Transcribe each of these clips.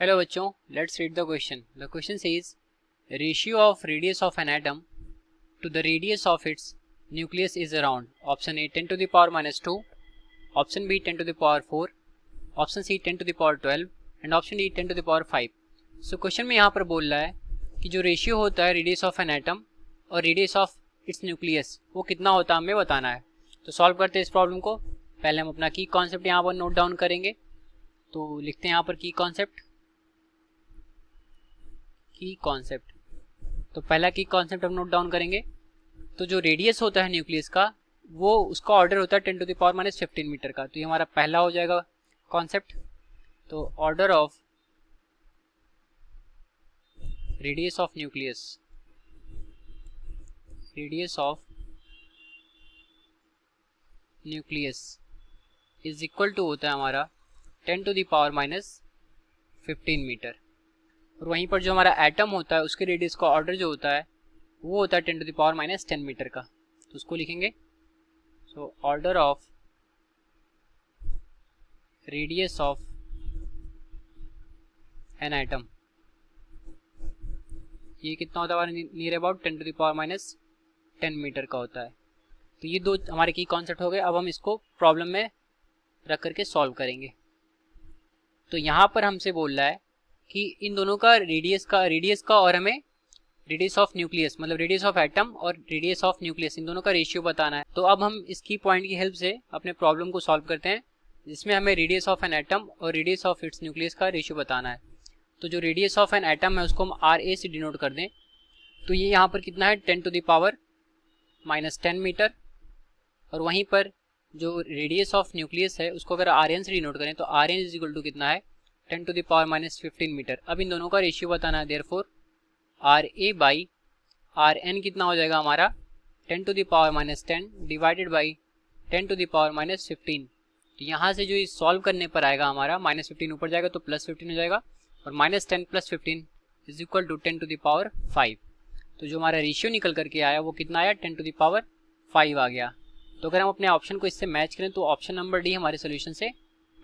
Hello बच्चों, let's read the question. The question says ratio of radius of an atom to the radius of its nucleus is around option A 10 to the power minus 2, option B 10 to the power 4, option C 10 to the power 12 and option D 10 to the power 5. So question में यहाँ पर बोल रहा है कि जो ratio होता है रेडियस ऑफ एन एटम और रेडियस ऑफ इट्स न्यूक्लियस वो कितना होता है हमें बताना है. तो सॉल्व करते हैं इस प्रॉब्लम को. पहले हम अपना की कॉन्सेप्ट यहाँ पर नोट डाउन करेंगे. तो लिखते हैं यहाँ पर की कॉन्सेप्ट. तो पहला की कॉन्सेप्ट हम नोट डाउन करेंगे. तो जो रेडियस होता है न्यूक्लियस का वो उसका ऑर्डर होता है 10 to the power minus 15 metre का. तो ये हमारा पहला हो जाएगा कॉन्सेप्ट. तो order of radius of nucleus is equal to होता है हमारा 10 to the power minus 15 metre. और वहीं पर जो हमारा एटम होता है उसके रेडियस का ऑर्डर जो होता है वो होता है 10 to the power minus 10 metre का. तो उसको लिखेंगे. So order of radius of an atom ये कितना होता है near about 10 to the power minus 10 metre का होता है. तो ये दो हमारे की कॉन्सेप्ट हो गए. अब हम इसको प्रॉब्लम में रख करके सॉल्व करेंगे. तो यहाँ पर हमसे बोल रहा है कि इन दोनों का रेडियस का और हमें रेडियस ऑफ न्यूक्लियस मतलब रेडियस ऑफ एटम और रेडियस ऑफ न्यूक्लियस इन दोनों का रेशियो बताना है. तो अब हम इसकी पॉइंट की हेल्प से अपने प्रॉब्लम को सॉल्व करते हैं जिसमें हमें रेडियस ऑफ एन एटम और रेडियस ऑफ इट्स न्यूक्लियस का रेशियो बताना है. तो जो रेडियस ऑफ एन एटम है उसको हम आर ए से डिनोट कर दें. तो ये यहाँ पर कितना है 10 to the power minus 10 metre. और वहीं पर जो रेडियस ऑफ न्यूक्लियस है उसको अगर आर एन से डिनोट करें तो R N is equal to कितना है 10 to the power minus 15 metre. अब इन दोनों का रेशियो बताना है. Therefore R A by R N कितना हो जाएगा हमारा 10 to the power minus 10 divided by 10 to the power minus 15. तो यहाँ से जो सॉल्व करने पर आएगा हमारा माइनस 15 ऊपर जाएगा तो प्लस 15 हो जाएगा और minus 10 plus 15 is equal to 10 to the power 5. तो जो हमारा रेशियो निकल करके आया वो कितना आया 10 टू द पावर 5 आ गया. तो अगर हम अपने ऑप्शन को इससे मैच करें तो ऑप्शन नंबर डी हमारे सोल्यूशन से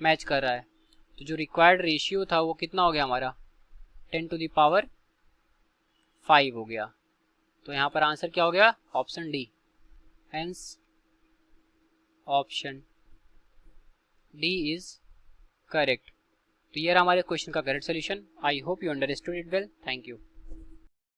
मैच कर रहा है. तो जो रिक्वायर्ड रेशियो था वो कितना हो गया हमारा 10 टू द पावर 5 हो गया. तो यहाँ पर आंसर क्या हो गया option D. Hence option D is correct. तो ये हमारे क्वेश्चन का correct solution. I hope you understood it well. Thank you.